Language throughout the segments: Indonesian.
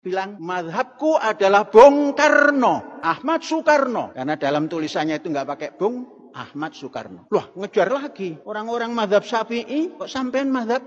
bilang, madhabku adalah Bung Karno, Ahmad Soekarno. Karena dalam tulisannya itu nggak pakai Bung Ahmad Soekarno. Loh, ngejar lagi. Orang-orang madhab Syafi'i, kok sampean madhab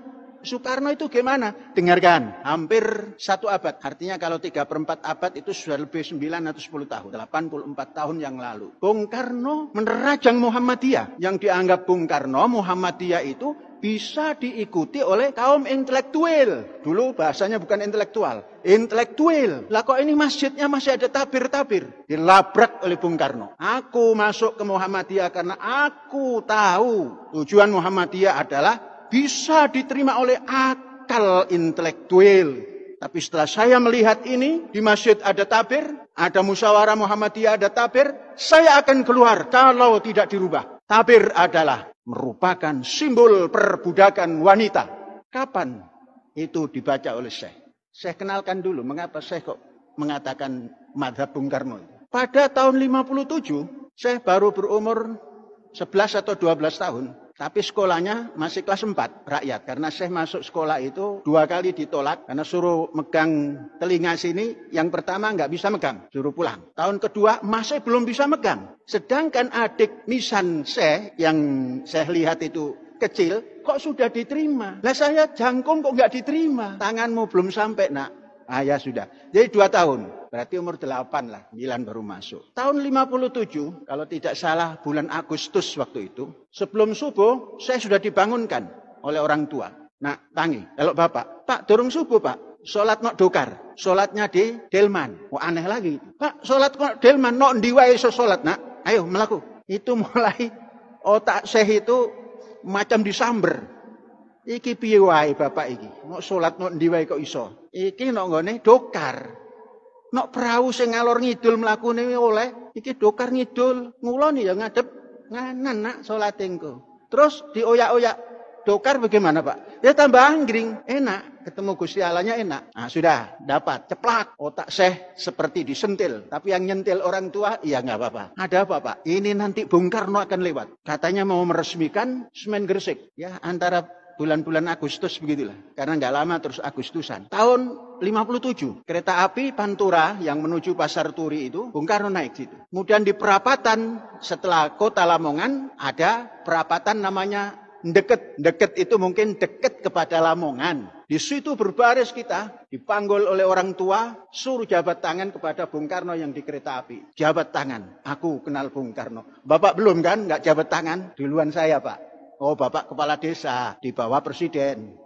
Soekarno itu gimana? Dengarkan, hampir 1 abad. Artinya kalau 3/4 abad itu sudah lebih 9 atau 10 tahun. 84 tahun yang lalu. Bung Karno menerajang Muhammadiyah. Yang dianggap Bung Karno, Muhammadiyah itu bisa diikuti oleh kaum intelektual. Dulu bahasanya bukan intelektual. Intelektual. Lah kok ini masjidnya masih ada tabir-tabir. Dilabrak oleh Bung Karno. Aku masuk ke Muhammadiyah karena aku tahu tujuan Muhammadiyah adalah bisa diterima oleh akal intelektual. Tapi setelah saya melihat ini, di masjid ada tabir, ada musyawarah Muhammadiyah, ada tabir, saya akan keluar kalau tidak dirubah. Tabir adalah merupakan simbol perbudakan wanita. Kapan itu dibaca oleh Syekh? Saya kenalkan dulu mengapa Syekh kok mengatakan madhab Bung Karno. Pada tahun 57, Syekh baru berumur 11 atau 12 tahun. Tapi sekolahnya masih kelas 4 rakyat. Karena Syekh masuk sekolah itu 2 kali ditolak. Karena suruh megang telinga sini. Yang pertama nggak bisa megang. Suruh pulang. Tahun kedua masih belum bisa megang. Sedangkan adik Misan Syekh yang saya lihat itu kecil. Kok sudah diterima? Lah saya jangkung kok nggak diterima. Tanganmu belum sampai nak. Ah ya sudah. Jadi 2 tahun. Berarti umur 8 lah. 9 baru masuk. Tahun 57, kalau tidak salah bulan Agustus waktu itu. Sebelum subuh, saya sudah dibangunkan oleh orang tua. Nah, tangi. Kalau bapak, Pak, durung subuh Pak. Sholat nok dokar. Sholatnya di Delman. Oh aneh lagi. Pak, sholat nok Delman. Nok ndiwae iso sholat nak. Ayo melaku. Itu mulai otak saya itu macam disamber. Iki piye wae bapak iki. Mau sholat nok ndiwae kok iso. Iki nok nggone dokar. Nok perahu sing ngalor ngidul mlakune oleh iki dokar ngidul nguloni ya ngadep nganan nak salate engko. Terus dioyak-oyak dokar bagaimana Pak? Ya tambah anggring, enak, ketemu Gusti Allahnya enak. Nah, sudah dapat ceplak otak Syekh seperti disentil, tapi yang nyentil orang tua ya enggak apa-apa. Ada apa Pak? Ini nanti Bung Karno akan lewat. Katanya mau meresmikan Semen Gresik ya antara bulan-bulan Agustus begitulah. Karena nggak lama terus Agustusan. Tahun 57. Kereta api Pantura yang menuju Pasar Turi itu, Bung Karno naik situ. Kemudian di perapatan setelah kota Lamongan, ada perapatan namanya Ndeket. Ndeket itu mungkin dekat kepada Lamongan. Di situ berbaris kita, dipanggul oleh orang tua, suruh jabat tangan kepada Bung Karno yang di kereta api. Jabat tangan, aku kenal Bung Karno. Bapak belum kan, nggak jabat tangan? Duluan saya Pak. Oh bapak kepala desa, di bawah presiden.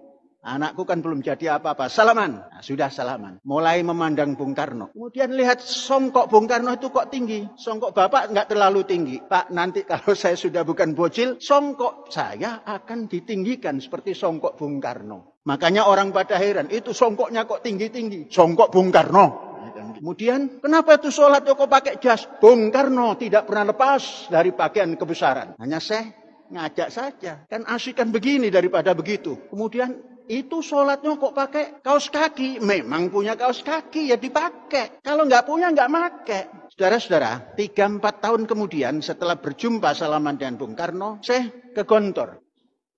Anakku kan belum jadi apa-apa. Salaman. Nah, sudah salaman. Mulai memandang Bung Karno. Kemudian lihat songkok Bung Karno itu kok tinggi. Songkok bapak nggak terlalu tinggi. Pak nanti kalau saya sudah bukan bocil, songkok saya akan ditinggikan seperti songkok Bung Karno. Makanya orang pada heran, itu songkoknya kok tinggi-tinggi. Songkok Bung Karno. Kemudian, kenapa itu sholat kok pakai jas? Bung Karno tidak pernah lepas dari pakaian kebesaran. Hanya saya ngajak saja. Kan asikan begini daripada begitu. Kemudian itu sholatnya kok pakai kaos kaki. Memang punya kaos kaki ya dipakai. Kalau nggak punya nggak pakai. Saudara-saudara, 3-4 tahun kemudian setelah berjumpa salaman dengan Bung Karno, saya ke Gontor.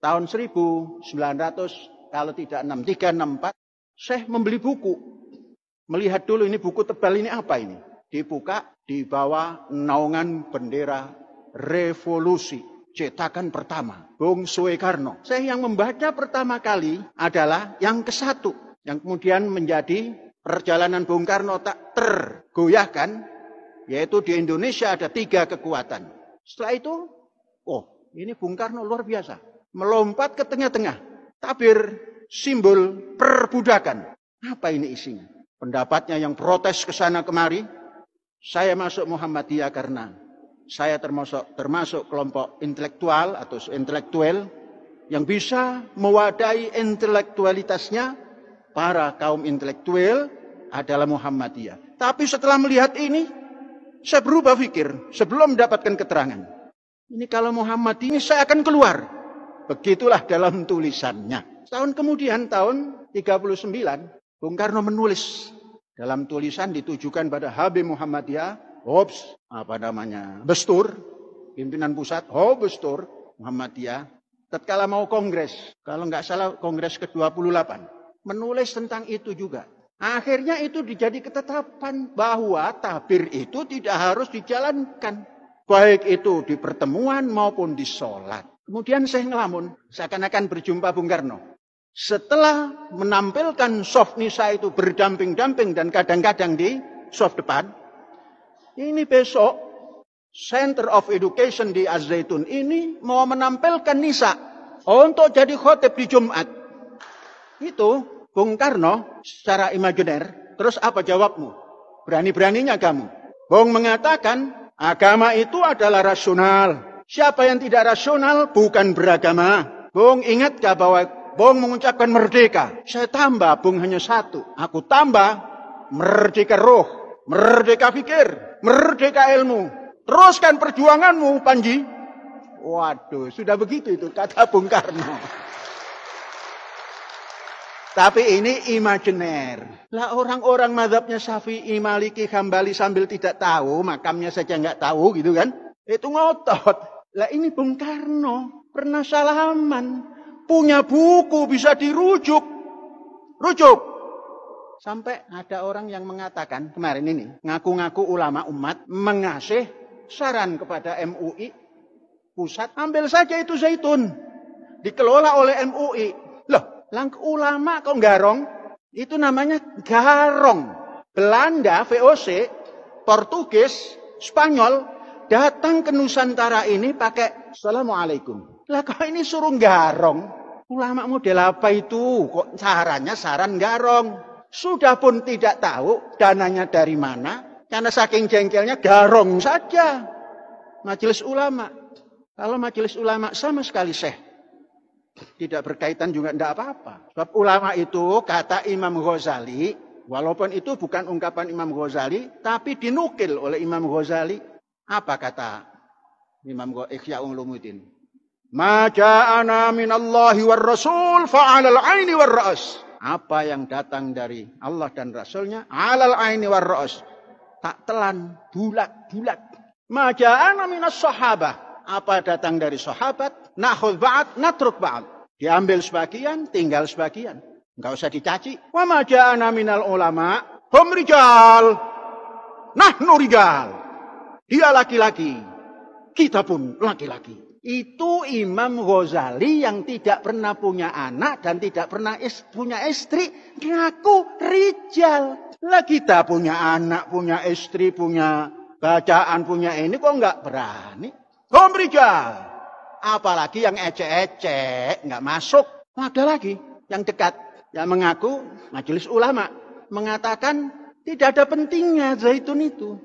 Tahun 1900, kalau tidak 63, 64, saya membeli buku. Melihat dulu ini buku tebal ini apa ini. Dibuka di bawah naungan bendera revolusi. Cetakan pertama, Bung Soekarno. Saya yang membaca pertama kali adalah yang ke-1. Yang kemudian menjadi perjalanan Bung Karno tak tergoyahkan. Yaitu di Indonesia ada 3 kekuatan. Setelah itu, oh ini Bung Karno luar biasa. Melompat ke tengah-tengah. Tabir simbol perbudakan. Apa ini isinya? Pendapatnya yang protes ke sana kemari. Saya masuk Muhammadiyah karena saya termasuk kelompok intelektual atau intelektual yang bisa mewadahi intelektualitasnya para kaum intelektual adalah Muhammadiyah. Tapi setelah melihat ini, saya berubah pikir sebelum mendapatkan keterangan. Ini kalau Muhammadiyah ini saya akan keluar. Begitulah dalam tulisannya. Tahun kemudian, tahun 39, Bung Karno menulis dalam tulisan ditujukan pada Habib Muhammadiyah. Hobbes, Bestur, pimpinan pusat, Bestur, Muhammadiyah. Tatkala mau kongres, kalau nggak salah kongres ke-28, menulis tentang itu juga. Akhirnya itu dijadi ketetapan bahwa takbir itu tidak harus dijalankan. Baik itu di pertemuan maupun di sholat. Kemudian saya ngelamun, seakan-akan berjumpa Bung Karno. Setelah menampilkan soft nisa itu berdamping-damping dan kadang-kadang di soft depan. Ini besok Center of Education di Az-Zaitun ini mau menampilkan nisa untuk jadi khotib di Jumat. Itu Bung Karno secara imajiner. Terus apa jawabmu? Berani-beraninya kamu. Bung mengatakan agama itu adalah rasional. Siapa yang tidak rasional bukan beragama. Bung ingatkah bahwa Bung mengucapkan merdeka? Saya tambah Bung hanya satu. Aku tambah merdeka roh, merdeka fikir, merdeka ilmu. Teruskan perjuanganmu, Panji. Waduh, sudah begitu itu kata Bung Karno. Tapi ini imajiner. Lah orang-orang mazhabnya Syafi'i, Maliki, Hambali sambil tidak tahu, makamnya saja nggak tahu gitu kan. Itu ngotot. Lah ini Bung Karno pernah salaman, punya buku bisa dirujuk. Rujuk. Sampai ada orang yang mengatakan kemarin ini, ngaku-ngaku ulama umat mengasih saran kepada MUI pusat, ambil saja itu zaitun. Dikelola oleh MUI. Loh, ulama kok garong? Itu namanya garong. Belanda, VOC, Portugis, Spanyol, datang ke Nusantara ini pakai Assalamualaikum. Lah kok ini suruh garong? Ulama model apa itu? Kok sarannya saran garong? Sudah pun tidak tahu dananya dari mana. Karena saking jengkelnya garong saja. Majelis ulama. Kalau majelis ulama sama sekali syekh. Tidak berkaitan juga tidak apa-apa. Sebab ulama itu kata Imam Ghazali. Walaupun itu bukan ungkapan Imam Ghazali. Tapi dinukil oleh Imam Ghazali. Apa kata Imam Ihya Ulumuddin? Ma ja'ana minallahi war rasul fa'alal aini war ra'as. Apa yang datang dari Allah dan Rasulnya. Alal aini war ra'as. Tak telan, bulat-bulat. Ma ja'ana minas sahabah. Apa datang dari sahabat. Nakhudh ba'd, natruk ba'd. Diambil sebagian, tinggal sebagian. Enggak usah dicaci. Wa ma ja'ana minal ulama. Hum rijal. Nahnu rijal. Dia laki-laki. Kita pun laki-laki. Itu Imam Ghazali yang tidak pernah punya anak dan tidak pernah punya istri. Ngaku rijal. Lah kita punya anak, punya istri, punya bacaan, punya ini kok enggak berani. Hum rijal. Apalagi yang ecek-ecek, enggak masuk. Ada lagi yang dekat. Yang mengaku majelis ulama. Mengatakan tidak ada pentingnya zaitun itu.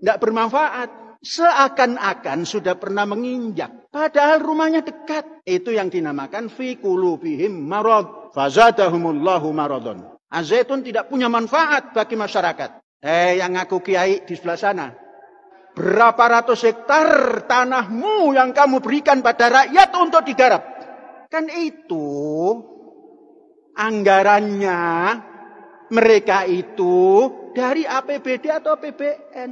Enggak bermanfaat. Seakan-akan sudah pernah menginjak. Padahal rumahnya dekat. Itu yang dinamakan fi qulubihim marad. Fazadahumullahu maradun. Az-zaitun tidak punya manfaat bagi masyarakat. Yang ngaku kiai di sebelah sana. Berapa ratus hektar tanahmu yang kamu berikan pada rakyat untuk digarap. Kan itu anggarannya mereka itu dari APBD atau APBN.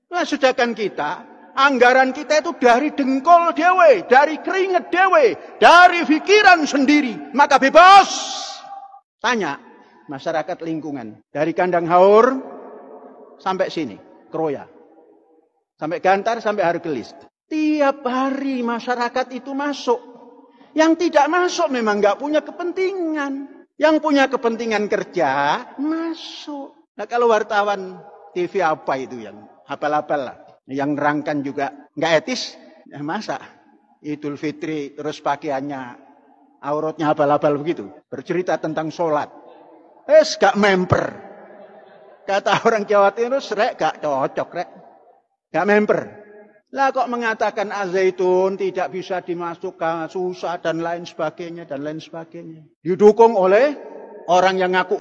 Lah sedangkan kita, anggaran kita itu dari dengkol dewe, dari keringet dewe, dari pikiran sendiri. Maka bebas. Tanya masyarakat lingkungan. Dari Kandang Haur sampai sini, Kroya. Sampai Gantar, sampai Hargelis. Tiap hari masyarakat itu masuk. Yang tidak masuk memang nggak punya kepentingan. Yang punya kepentingan kerja, masuk. Nah kalau wartawan TV apa itu yang hafal-hafal lah. Yang nerangkan juga nggak etis, ya masa Idul Fitri terus pakaiannya auratnya hafal-hafal begitu. Bercerita tentang sholat. Gak memper. Kata orang Jawa Timur, rek gak cocok rek. Gak memper. Lah kok mengatakan Az-Zaitun tidak bisa dimasukkan, susah dan lain sebagainya. Didukung oleh orang yang ngaku